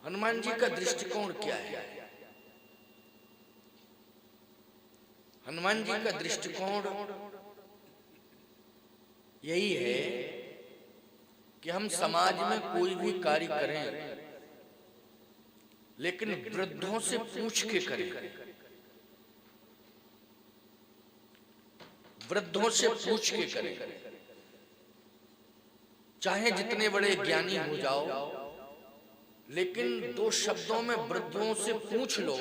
हनुमान जी का दृष्टिकोण क्या है? हनुमान जी का दृष्टिकोण यही है कि हम समाज में कोई भी कार्य करें, लेकिन वृद्धों से पूछ के करें। वृद्धों से पूछ के करें। चाहे जितने बड़े ज्ञानी हो जाओ, लेकिन दो शब्दों में वृद्धों से पूछ लो,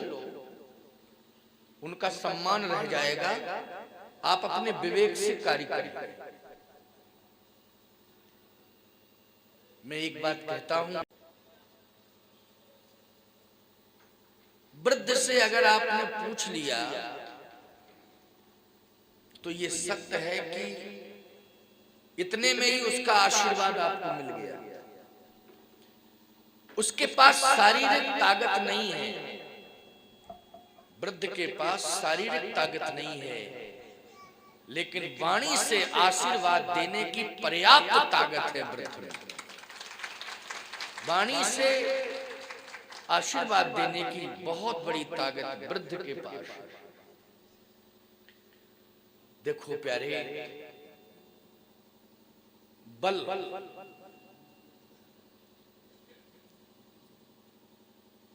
उनका सम्मान रह जाएगा। आप अपने विवेक से कार्य करें। मैं एक बात कहता हूं, वृद्ध से अगर आपने पूछ लिया तो ये सत्य है कि इतने में ही उसका आशीर्वाद आपको मिल गया। उसके पास शारीरिक ताकत नहीं है, वृद्ध के पास शारीरिक ताकत नहीं है, लेकिन वाणी से आशीर्वाद देने की पर्याप्त ताकत है वृद्ध में। वाणी से आशीर्वाद देने की बहुत बड़ी ताकत वृद्ध के पास। देखो प्यारे, बल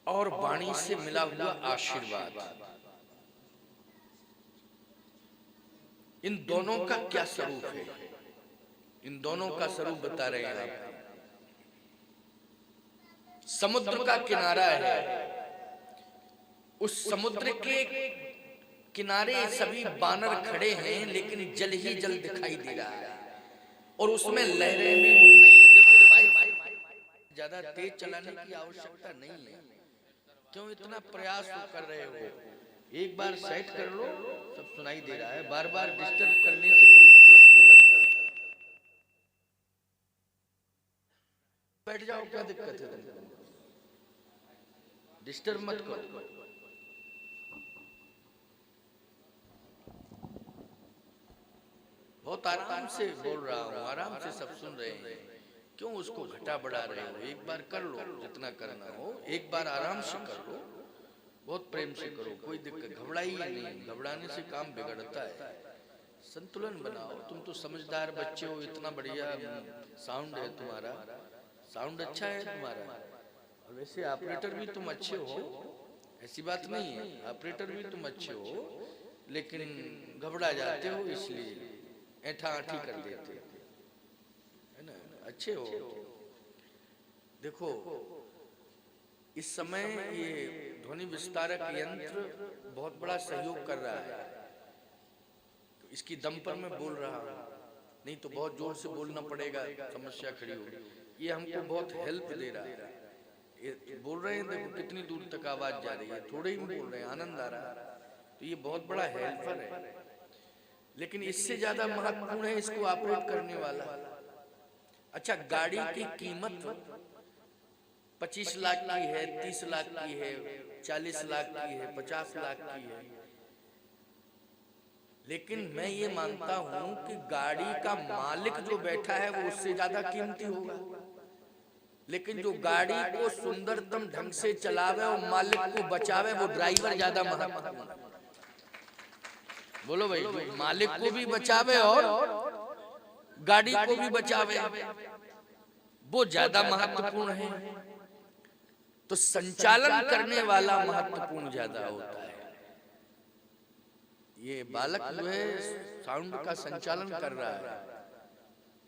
और वाणी से मिला हुआ आशीर्वाद, इन दोनों का क्या स्वरूप है? इन दोनों का स्वरूप बता रहे हैं आप। समुद्र का किनारा है, उस समुद्र के किनारे सभी बानर खड़े हैं, लेकिन जल ही जल दिखाई दे रहा है और उसमें लहरें भी उठ रही हैं। देखो भाई, ज्यादा तेज चलाने की आवश्यकता नहीं है। क्यों इतना प्रयास कर रहे हो? एक बार सेट कर लो, सब सुनाई दे रहा है। बार बार डिस्टर्ब करने से कोई मतलब नहीं निकलता। बैठ जाओ, क्या दिक्कत है? डिस्टर्ब मत करो। बहुत आराम से बोल रहा हूँ, आराम से सब सुन रहे हैं। क्यों उसको घटा बढ़ा रहे हो? एक बार कर लो, जितना करना हो एक बार आराम से कर लो, बहुत प्रेम से करो, कोई दिक्कत घबराइए नहीं। घबराने से काम बिगड़ता है। संतुलन बनाओ। तुम तो समझदार बच्चे हो, इतना बढ़िया साउंड है तुम्हारा, साउंड अच्छा है तुम्हारा। और वैसे ऑपरेटर भी तुम अच्छे हो, ऐसी बात नहीं है, ऑपरेटर भी तुम अच्छे हो, लेकिन घबरा जाते हो, इसलिए ऐठा आठी कर देते है ना। अच्छे हो। देखो, इस समय ये ध्वनि विस्तारक यंत्र बहुत बड़ा सहयोग कर रहा है, तो इसकी दम पर मैं बोल रहा हूँ, नहीं तो बहुत जोर से बोलना पड़ेगा, समस्या खड़ी होगी। ये हमको बहुत हेल्प दे रहा है। ये बोल रहे हैं, देखो कितनी दूर तक आवाज जा रही है, थोड़े ही बोल रहे हैं, आनंद आ रहा है। तो ये बहुत बड़ा हेल्पर है। लेकिन इससे ज्यादा महत्वपूर्ण है इसको ऑपरेट करने वाला। अच्छा, गाड़ी की कीमत 25 लाख की है, 30 लाख की है, 40 लाख की है, 50 लाख की है, लेकिन मैं ये मानता हूं कि गाड़ी का मालिक जो बैठा है वो उससे ज्यादा कीमती होगा। लेकिन जो गाड़ी को सुंदरतम ढंग से चलावे और मालिक को बचावे, वो ड्राइवर ज्यादा महत्वपूर्ण है। बोलो भाई, मालिक को भी बचावे और गाड़ी को भी बचावे, वो ज्यादा महत्वपूर्ण है। तो संचालन करने वाला महत्वपूर्ण ज्यादा होता है। ये बालक जो है साउंड का संचालन कर रहा है,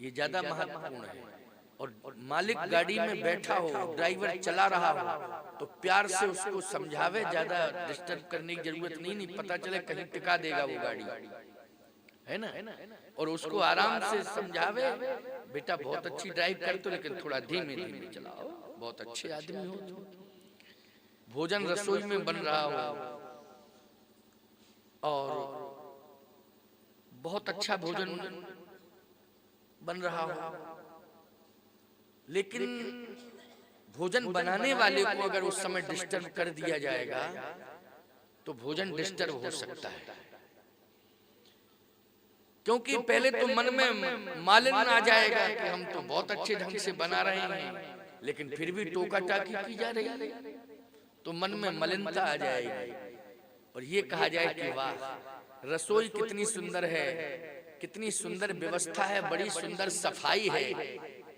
ये ज्यादा महत्वपूर्ण है। और मालिक गाड़ी में बैठा हो, ड्राइवर चला रहा हो, तो प्यार से उसको समझावे, ज्यादा डिस्टर्ब करने की जरूरत नहीं पता चले कहीं टिका देगा वो गाड़ी, है ना। और उसको आराम से समझावे, बेटा बहुत अच्छी ड्राइव करते हो, लेकिन थोड़ा धीमे धीमे चलाओ, बहुत अच्छे आदमी हो तुम। भोजन रसोई में बन रहा हो और बहुत अच्छा भोजन बन रहा हो, लेकिन भोजन बनाने वाले को अगर उस समय डिस्टर्ब कर दिया जाएगा तो भोजन डिस्टर्ब हो सकता है। क्योंकि पहले तो मन में मालिन्य आ जाएगा कि हम तो बहुत अच्छे ढंग से बना रहे हैं, लेकिन फिर भी टोका टाकी की जा रही है, तो मन में मलिनता आ जाएगी और ये कहा जाए कि वाह रसोई कितनी सुंदर है, कितनी सुंदर व्यवस्था है, बड़ी सुंदर सफाई है,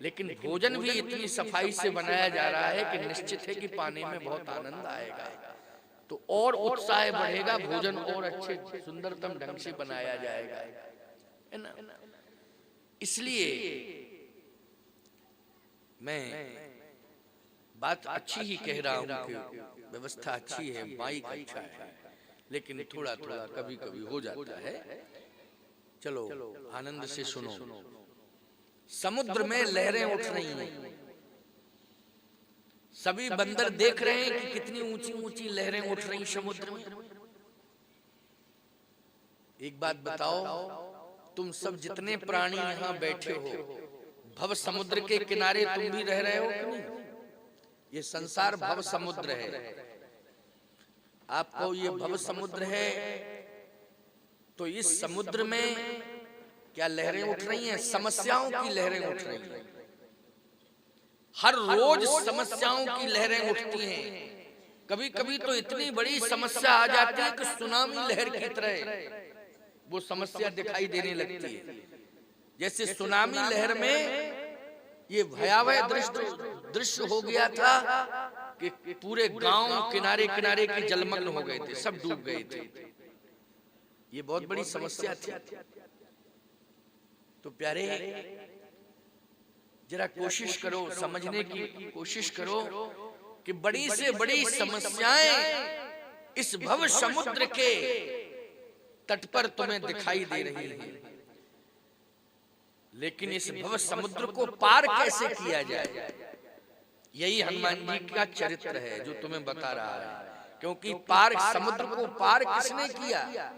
लेकिन भोजन भी इतनी सफाई से बनाया जा रहा है कि निश्चित है कि पाने में बहुत आनंद आएगा, तो और उत्साह बढ़ेगा, भोजन और अच्छे सुंदरतम ढंग से बनाया जाएगा, है ना। इसलिए मैं बात अच्छी ही कह रहा हूं कि व्यवस्था अच्छी है, माइक अच्छा है, लेकिन थोड़ा थोड़ा कभी कभी हो जाता है। चलो आनंद से सुनो। समुद्र में लहरें उठ रही हैं, सभी बंदर देख रहे हैं कि कितनी ऊंची ऊंची लहरें उठ रही समुद्र में। एक बात बताओ, तुम सब जितने प्राणी यहाँ बैठे हो, भव समुद्र के किनारे तुम भी रह रहे हो कि नहीं? ये संसार भव समुद्र है, आपको ये भव समुद्र है, तो इस समुद्र में क्या लहरें उठ रही हैं? समस्याओं की लहरें उठ रही हैं, हर रोज समस्याओं की लहरें उठती हैं। कभी कभी तो इतनी बड़ी समस्या आ जाती है कि सुनामी लहर की तरह वो समस्या दिखाई देने लगती है। जैसे सुनामी लहर में ये भयावह दृश्य हो गया था कि पूरे गांव किनारे किनारे के जलमग्न हो गए थे, सब डूब गए थे। ये बहुत बड़ी समस्या थी। तो प्यारे जरा कोशिश करो, समझने की कोशिश करो कि बड़ी से बड़ी समस्याएं इस भव समुद्र के तट पर तुम्हें दिखाई दे रही है, लेकिन इस भव समुद्र को पार कैसे किया जाए, यही हनुमान जी का चरित्र है जो तुम्हें बता रहा है। क्योंकि पार समुद्र को पार किसने किया?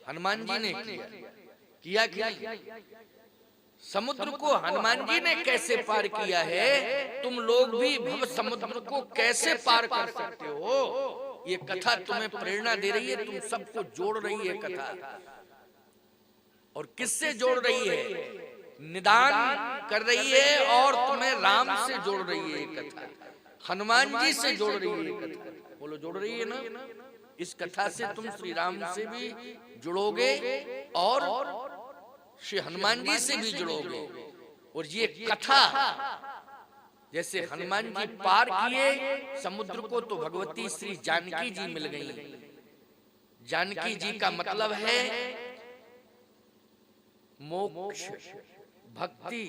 हनुमान जी ने किया कि नहीं? समुद्र को हनुमान जी ने कैसे पार किया है, तुम लोग भी भव समुद्र को कैसे पार कर सकते हो? ये कथा तुम्हें प्रेरणा दे रही है, तुम सबको जोड़ रही है कथा। और किससे जोड़ रही है? निदान कर रही है और तुम्हें राम से जोड़ रही है कथा, हनुमान जी से जोड़ रही है कथा। बोलो जोड़ रही है ना? इस कथा से तुम श्री राम से भी जुड़ोगे और श्री हनुमान जी से भी जुड़ोगे। और ये कथा जैसे हनुमान जी पार किए समुद्र को, तो भगवती श्री जानकी जी मिल गई। जानकी जी का मतलब है मोक्ष, भक्ति,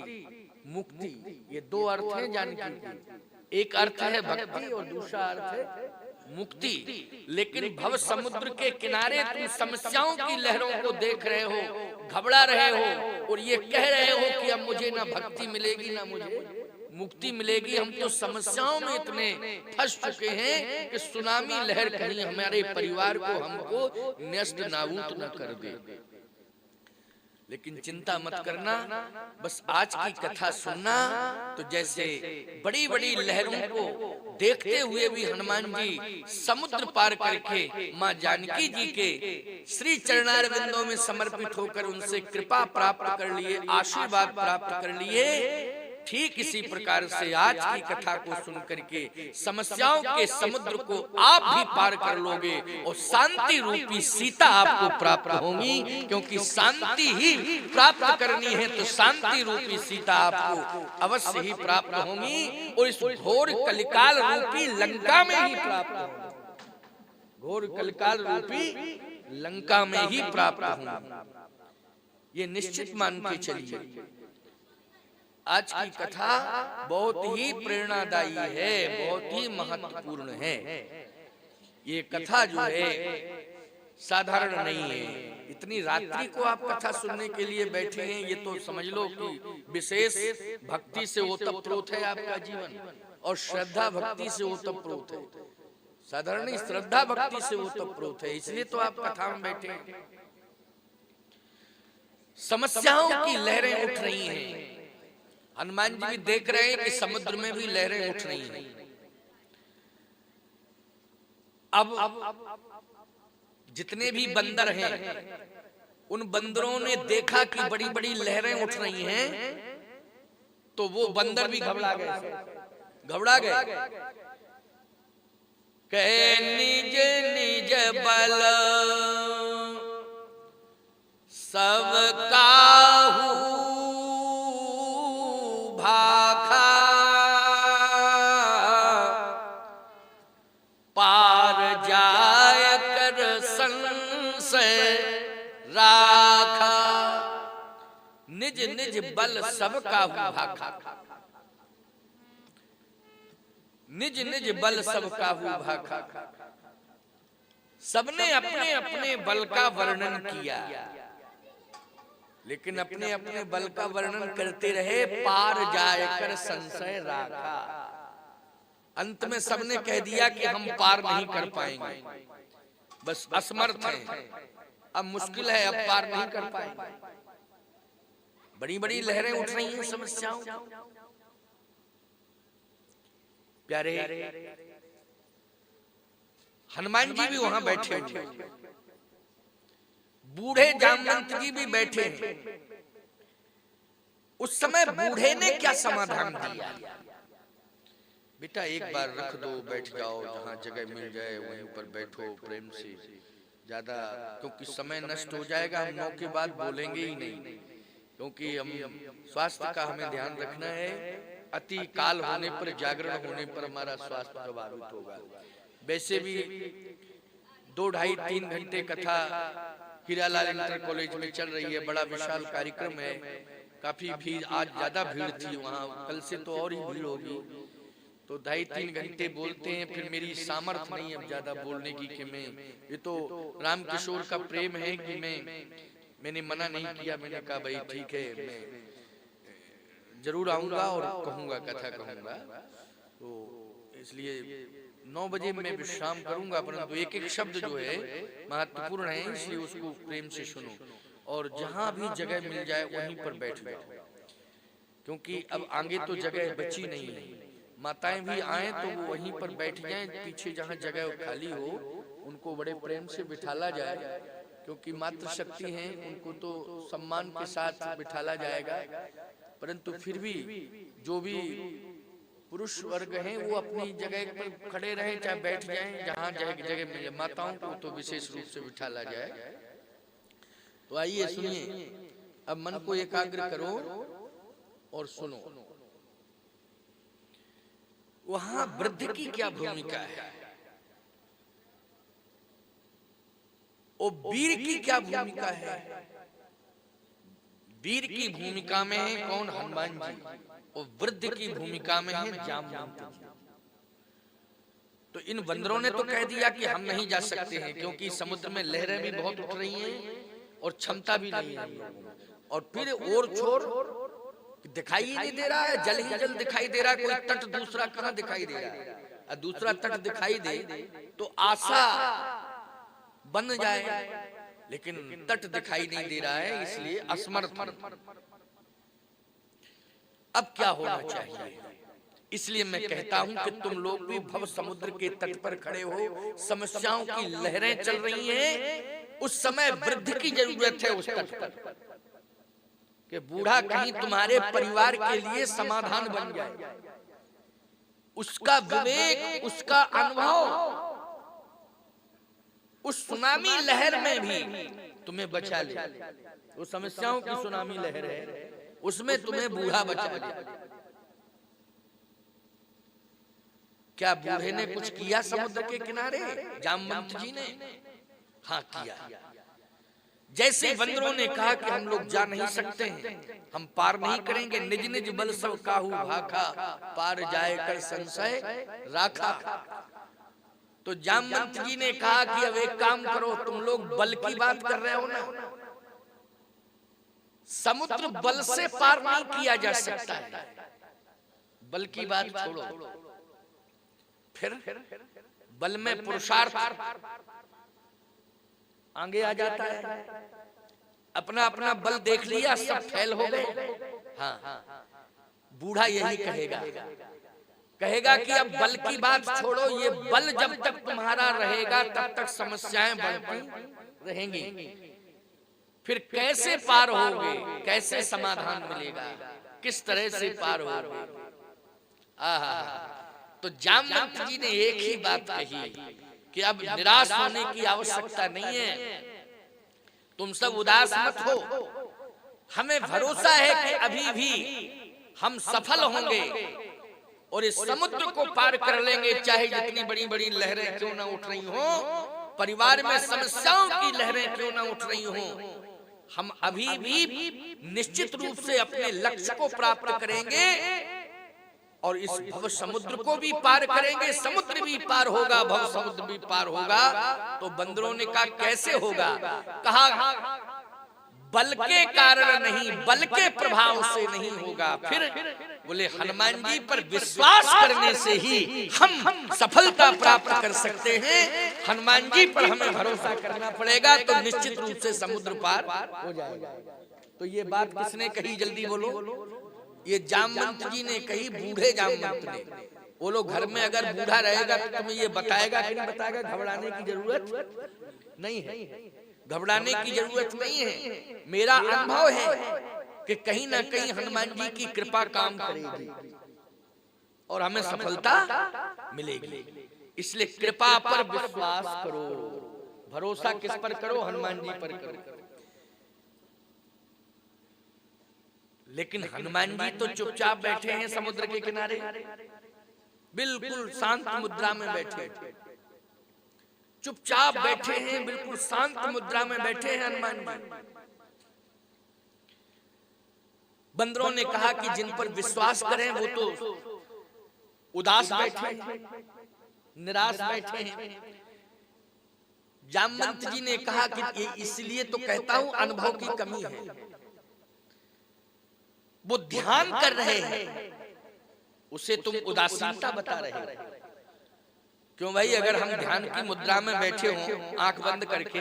मुक्ति। ये दो अर्थ हैं जानकी के। एक अर्थ है भक्ति और दूसरा अर्थ है मुक्ति। लेकिन भव समुद्र के किनारे तुम समस्याओं की लहरों को देख रहे हो, घबरा रहे हो और ये कह रहे हो कि अब मुझे ना भक्ति मिलेगी ना मुझे मुक्ति मिलेगी। हम तो समस्याओं में इतने फंस चुके हैं कि सुनामी लहर कहीं हमारे परिवार को, हमको नष्ट नाबूद न कर दे। लेकिन चिंता मत करना, बस आज की कथा सुनना। तो जैसे बड़ी बड़ी लहरों को देखते हुए भी हनुमान जी समुद्र पार करके माँ जानकी जी के श्री चरणारविंदों में समर्पित होकर उनसे कृपा प्राप्त कर लिए, आशीर्वाद प्राप्त कर लिए, ठीक इसी प्रकार से आज की कथा को सुन करके समस्याओं के समुद्र को आप भी पार कर लोगे और शांति रूपी सीता आपको प्राप्त होगी। क्योंकि शांति ही प्राप्त करनी है तो शांति रूपी सीता आपको अवश्य ही प्राप्त होगी और इस घोर कलिकाल रूपी लंका में ही प्राप्त होगी। घोर कलिकाल रूपी लंका में ही प्राप्त होगी, ये निश्चित मान के चलिए। आज की कथा बहुत ही प्रेरणादायी है, बहुत ही महत्वपूर्ण है। ये कथा जो है साधारण नहीं है। इतनी रात्रि को आप कथा सुनने के लिए बैठे हैं, ये तो समझ लो कि विशेष भक्ति से ओतप्रोत है आपका जीवन और श्रद्धा भक्ति से ओतप्रोत है। साधारण नहीं, श्रद्धा भक्ति से ओतप्रोत है, इसलिए तो आप कथा में बैठे हैं। समस्याओं की लहरें उठ रही हैं। हनुमान जी भी देख रहे हैं कि समुद्र में भी लहरें उठ रही हैं। अब जितने भी बंदर हैं, उन बंदरों ने देखा कि बड़ी बड़ी लहरें उठ रही हैं, तो वो बंदर भी घबरा गए। घबरा गए। कहे निज निज बल सब काहू भाखा, पार जाय कर संशय राखा। निज निज बल सब काहू भाखा, निज निज बल सब काहू भाखा। सबने अपने अपने बल का वर्णन किया, लेकिन अपने अपने बल का वर्णन करते रहे, पार जाकर संशय राखा। अंत में सबने कह दिया कि हम पार नहीं कर पाएंगे, बस असमर्थ हैं, अब मुश्किल है, अब पार नहीं कर पाएंगे। बड़ी बड़ी लहरें उठ रही हैं समस्याओं। प्यारे हनुमान जी भी वहां बैठे हुए, बूढ़े जामवंत जी भी बैठे हैं। उस समय बूढ़े ने क्या समाधान दिया? बेटा एक बार रख दो, बैठ जाओ, जहां जगह मिल जाए वहीं पर बैठो प्रेम से, ज्यादा क्योंकि समय नष्ट हो जाएगा, हम 9 के बाद बोलेंगे ही नहीं, क्योंकि हम स्वास्थ्य का हमें ध्यान रखना है। अति काल होने पर, जागरण होने पर हमारा स्वास्थ्य प्रभावित होगा। वैसे भी 2, 2.5, 3 घंटे कथा हीरालाल इंटर कॉलेज में चल रही है, बड़ा विशाल कार्यक्रम है, काफी भीड़, आज ज्यादा भीड़ थी वहाँ, कल से तो और ही भीड़ होगी। तो 2.5-3 घंटे बोलते हैं, फिर मेरी सामर्थ्य नहीं अब ज्यादा बोलने की कि मैं, ये तो राम किशोर का प्रेम है कि मैंने मना नहीं किया, मैंने कहा भाई ठीक है, मैं जरूर आऊंगा और कहूंगा, कथा कहूंगा। तो इसलिए 9 बजे मैं विश्राम करूंगा, परंतु एक एक शब्द जो है महत्वपूर्ण है, इसलिए उसको प्रेम से सुनो और जहां भी जगह मिल जाए वहीं पर बैठ जाओ, क्योंकि अब आगे तो जगह बची नहीं है। माताएं भी आए तो वो वहीं पर बैठ जाएं, पीछे जहां जगह खाली हो उनको बड़े प्रेम से बिठाला जाए, क्योंकि मातृशक्ति हैं, उनको तो सम्मान के साथ बिठाला जाएगा। परंतु फिर भी जो भी पुरुष वर्ग हैं वो अपनी जगह पर खड़े रहें, चाहे बैठ जाएं, जहां जगह मिले। माताओं को तो विशेष रूप से बिठाला जाए। तो आइए सुनिए, अब मन को एकाग्र करो और सुनो। वहां वृद्ध की क्या भूमिका है और वीर की क्या भूमिका है? वीर की भूमिका में है कौन? हनुमान जी। और वृद्ध की भूमिका में है जामवंत जी। तो इन बंदरों ने तो कह दिया कि हम नहीं जा सकते हैं, क्योंकि समुद्र में लहरें भी बहुत उठ रही हैं और क्षमता भी नहीं है। और फिर और छोर दिखाई ही नहीं दे रहा है, जल ही जल दिखाई दे रहा है, कोई तट दूसरा कहां दिखाई दे रहा है? और दूसरा तट दिखाई दे तो आशा बन जाए, लेकिन तट दिखाई नहीं दे रहा है, इसलिए असमर्थ। अब क्या होना चाहिए? इसलिए मैं कहता हूं कि तुम लोग भी भव समुद्र के तट पर खड़े हो, समस्याओं की लहरें चल रही हैं, उस समय वृद्ध की जरूरत है उस तट पर, कि बूढ़ा कहीं तुम्हारे परिवार के लिए समाधान बन जाए। उसका विवेक, उसका अनुभव उस सुनामी लहर में भी तुम्हें बचा ले। वो समस्याओं की सुनामी लहर है, उसमें तुम्हें बूढ़ा बचा ले। क्या बूढ़े ने कुछ किया समुद्र के किनारे? जामवंत जी ने हाँ किया। जैसे बंदरों ने कहा कि हम लोग जा नहीं सकते हैं, हम पार नहीं करेंगे, निज निज बल सब काहू भाखा, पार जाए कर संशय राखा। तो जामवंत जी ने कहा कि अब एक काम करो, तुम लोग बल की बात कर रहे हो ना, समुद्र बल से पार नहीं किया जा सकता है, बल की बात छोड़ो, फिर बल में पुरुषार्थ आगे आ जाता है। अपना अपना बल देख लिया, सब फैल हो गए। हाँ, बूढ़ा यही कहेगा कि अब बल की बात छोड़ो, ये बल जब तक तुम्हारा रहेगा तब तक समस्याएं बढ़ती रहेंगी। फिर कैसे पार होगे, कैसे समाधान मिलेगा, किस तरह से पार होगे? तो जामवंत जी ने एक ही बात कही कि अब निराश होने की आवश्यकता नहीं है, तुम सब उदास मत हो, हमें भरोसा है कि अभी भी हम सफल होंगे और इस समुद्र को पार कर लेंगे, चाहे जितनी बड़ी बड़ी लहरें क्यों ना उठ रही हो, परिवार में समस्याओं की लहरें क्यों ना उठ रही हो, हम अभी भी निश्चित रूप से अपने लक्ष्य को प्राप्त करेंगे और इस भव समुद्र को भी पार करेंगे। समुद्र भी पार होगा, भव समुद्र भी पार होगा। तो बंदरों ने कहा कैसे होगा? कहा बल के कारण नहीं, बल के प्रभाव से नहीं होगा। फिर बोले हनुमान जी पर विश्वास करने से ही हम सफलता प्राप्त कर सकते हैं। हनुमान जी पर हमें भरोसा करना पड़ेगा तो निश्चित रूप से समुद्र पार हो जाएगा। तो ये बात किसने कही? जल्दी बोलो। ये जामवंत जी ने कही, बूढ़े जामवंत ने। वो लोग घर में अगर बूढ़ा रहेगा तो तुम्हें ये बताएगा कि नहीं बताएगा? घबराने की जरूरत नहीं है, घबराने की जरूरत नहीं है। मेरा अनुभव है कि कहीं ना कहीं हनुमान जी की कृपा काम करेगी और हमें सफलता मिलेगी। इसलिए कृपा पर विश्वास करो, भरोसा किस पर करो? हनुमान जी पर करो। लेकिन हनुमान जी तो चुपचाप बैठे हैं समुद्र के किनारे, बिल्कुल शांत मुद्रा में बैठे, चुपचाप बैठे हैं, बिल्कुल शांत मुद्रा में बैठे हैं हनुमान जी। बंदरों ने कहा कि जिन पर विश्वास करें वो तो उदास बैठे, निराश बैठे हैं। जामवंत जी ने कहा कि इसलिए तो कहता हूं अनुभव की कमी है। वो ध्यान कर रहे हैं, उसे तुम उदासीनता बता रहे हो। क्यों भाई? अगर हम ध्यान की मुद्रा में बैठे हों आंख बंद करके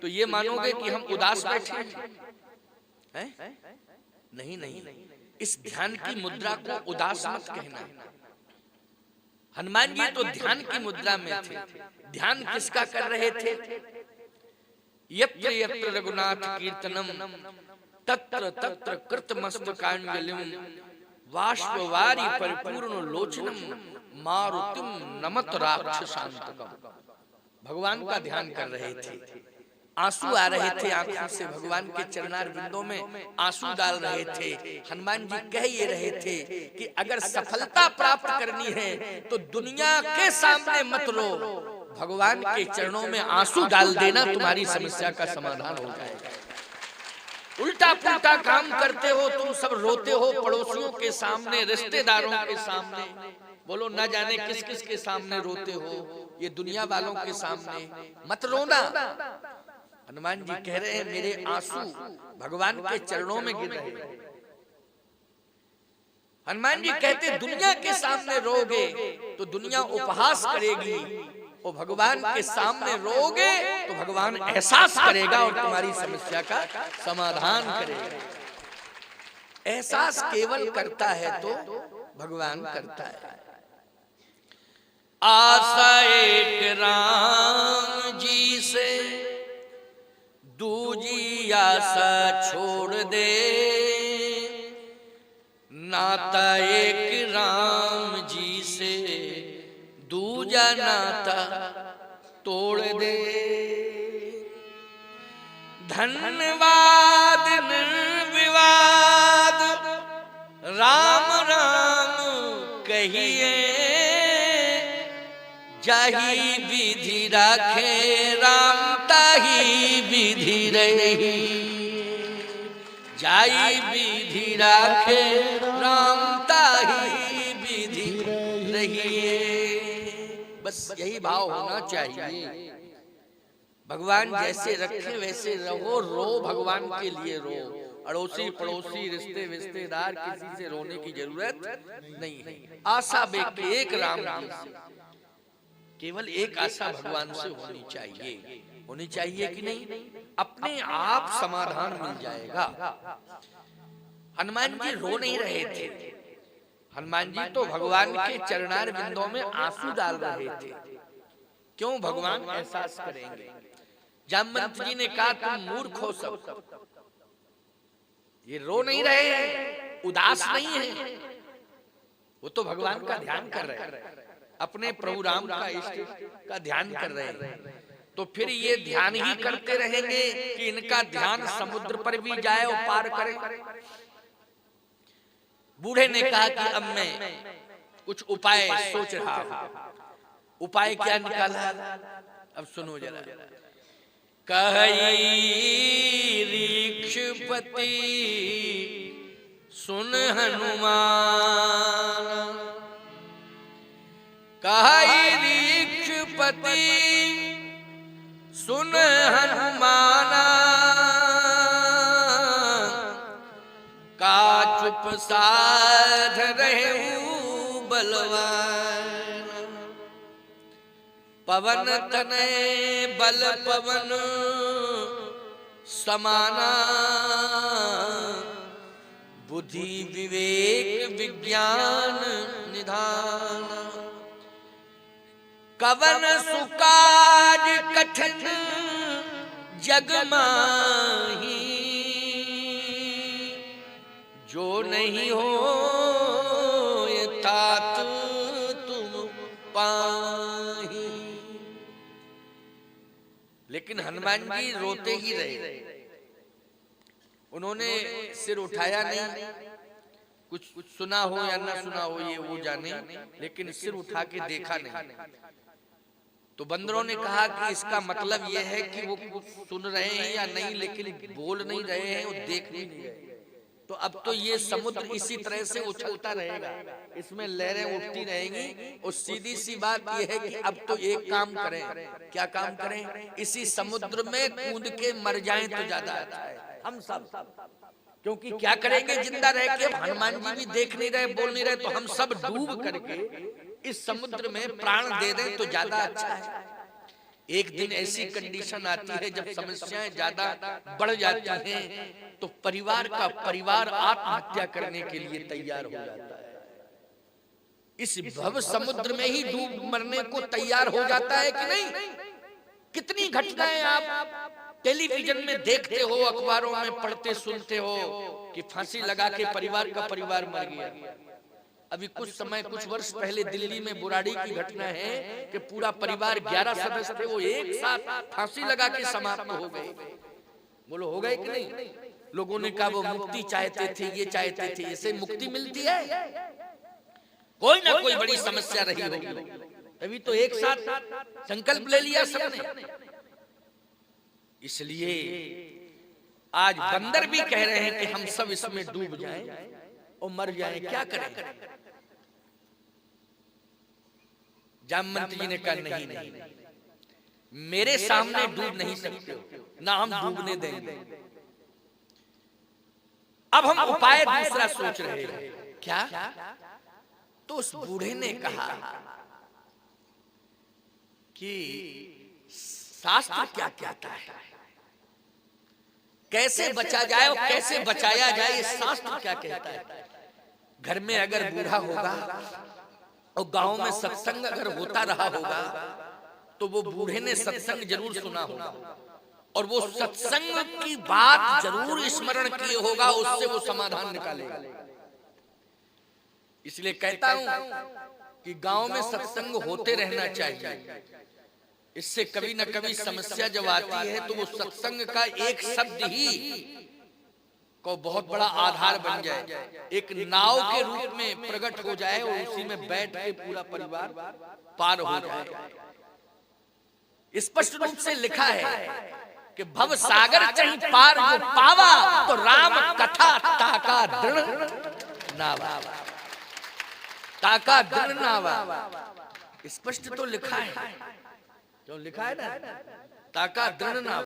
तो ये मानोगे कि हम उदास बैठे हैं? नहीं नहीं, इस ध्यान की मुद्रा को उदास मत कहना। हनुमान जी तो ध्यान की मुद्रा में थे। ध्यान किसका कर रहे थे? यत्र यत्र रघुनाथ कीर्तनम तत्र तत्र कृतमस्तकांजलिम वाष्पवारी परिपूर्ण लोचनम मारुतिम नमत राक्षसांतकम। भगवान का ध्यान कर रहे थे, आंसू आ रहे थे आंखों से, भगवान के चरणार बिंदों में आंसू डाल रहे थे। हनुमान जी कह ये रहे थे कि अगर सफलता प्राप्त करनी है तो दुनिया के सामने मत रो, भगवान के चरणों में आंसू डाल देना, तुम्हारी समस्या का समाधान हो जाएगा। उल्टा पुल्टा काम करते हो तुम सब, रोते हो पड़ोसियों के सामने, रिश्तेदारों के सामने, बोलो न जाने किस किस के सामने रोते हो, ये दुनिया वालों के सामने मत रोना। हनुमान जी कह रहे हैं मेरे आंसू भगवान के चरणों में गिर रहे हैं। हनुमान जी कहते दुनिया के सामने रोगे तो दुनिया उपहास करेगी, और भगवान के सामने रोगे तो भगवान एहसास करेगा और तुम्हारी समस्या का समाधान करेगा। एहसास केवल करता है तो भगवान करता है। आशा एक राम जी से, दूजी आशा छोड़ दे, नाता एक राम जी से, दूजा नाता तोड़ दे। धन्यवाद निर्विवाद राम राम कहिए, जाही विधि राखे राम ताही विधि रही, जाई विधि राखे राम ताही विधि रही। बस यही भाव होना चाहिए। भगवान जैसे रखे वैसे रहो, रो भगवान के लिए रो। अड़ोसी पड़ोसी रिश्ते रिश्तेदार किसी से रोने की जरूरत नहीं है। आशा बेके एक राम जी से, केवल एक आशा भगवान से होनी चाहिए। होनी चाहिए कि नहीं? अपने आप समाधान मिल जाएगा। हनुमान जी रो नहीं रहे थे, हनुमान जी तो भगवान के चरणार बिंदों में आंसू डाल रहे थे। क्यों? भगवान एहसास करेंगे। जामवंत जी ने कहा तुम मूर्ख हो सब, ये रो नहीं रहे हैं, उदास नहीं है, वो तो भगवान का ध्यान कर रहे हैं, अपने प्रभु राम का इष्ट का ध्यान कर रहे हैं। तो फिर ये ध्यान ही करते रहेंगे कि इनका ध्यान समुद्र पर भी जाए और पार करे। बूढ़े ने कहा कि अब मैं कुछ उपाय सोच रहा हूं। उपाय क्या निकाला, अब सुनो जरा। कही ऋक्षपति सुन हनुमान, कही ऋक्षपति सुन हनुमाना, का चुप साध रहूं बलवान। पवन तनय बल पवन समाना, बुद्धि विवेक विज्ञान निधान। कवन सुकाज कठिन जग माही, जो नहीं हो ये तात तुम पाही। लेकिन हनुमान जी रोते ही रहे, उन्होंने सिर उठाया नहीं। कुछ सुना हो या ना सुना हो ये वो जाने, लेकिन सिर उठा के देखा नहीं। तो बंदरों ने कहा कि इसका मतलब यह है कि वो कुछ सुन रहे हैं या नहीं, लेकिन बोल नहीं रहे हैं, वो देख नहीं रहे। तो अब तो ये समुद्र इसी तरह से उछलता रहेगा, इसमें लहरें उठती रहेंगी। और सीधी सी बात यह है कि अब तो एक काम करें। क्या काम करें? इसी समुद्र में कूद के मर जाएं तो ज्यादा अच्छा है हम सब। क्योंकि क्या करेंगे जिंदा रह के? हनुमान जी भी देख नहीं रहे, बोल नहीं रहे, तो हम सब डूब करके इस समुद्र में प्राण दे दें तो ज्यादा अच्छा है। एक दिन ऐसी कंडीशन आती है जब समस्याएं ज्यादा बढ़ जाती हैं, तो परिवार का परिवार आत्महत्या करने के लिए तैयार हो जाता है। इस भव समुद्र में ही डूब मरने को तैयार हो जाता है कि नहीं? कितनी घटनाएं आप टेलीविजन में देखते हो, अखबारों में पढ़ते सुनते हो कि फांसी लगा के परिवार का परिवार मर गया। अभी कुछ वर्ष पहले दिल्ली में बुराड़ी की घटना है कि पूरा परिवार 11 सदस्य थे, वो एक साथ फांसी लगा के समाप्त हो गए। बोलो हो गए कि नहीं? लोगों ने कहा वो मुक्ति चाहते थे, ये चाहते थे। इससे मुक्ति मिलती है? कोई ना कोई बड़ी समस्या रही होगी, तभी तो एक साथ संकल्प ले लिया सबने। इसलिए आज बंदर भी कह रहे हैं कि हम सब इसमें डूब जाएं और मर जाएं, क्या करें? जामवंत जी ने कहा नहीं नहीं, मेरे सामने डूब नहीं सकते हो, ना हम डूबने देंगे। अब हम उपाय दूसरा सोच रहे हैं। क्या? तो उस बूढ़े ने कहा कि शास्त्र क्या कहता है, कैसे बचा जाए और कैसे बचाया जाए, ये शास्त्र क्या कहता है। घर में अगर बूढ़ा होगा और गांव में सत्संग अगर होता रहा होगा, तो वो बूढ़े ने सत्संग जरूर सुना होगा और वो सत्संग की बात जरूर स्मरण किए होगा, उससे वो समाधान निकालेगा। इसलिए कहता हूं कि गांव में सत्संग होते रहना चाहिए। इससे कभी न कभी समस्या जब आती है तो वो सत्संग का एक शब्द ही को बहुत बड़ा आधार बन जाए, एक नाव के रूप में प्रकट हो जाए और उसी में बैठ के पूरा परिवार पार हो जाए। स्पष्ट रूप से लिखा है कि भव सागर चढ़ी पार जो पावा, तो राम कथा ताका दृढ़ नावा। ताका दृढ़ नावा स्पष्ट तो लिखा है, क्यों लिखा है ना, ताका दृढ़ नावा।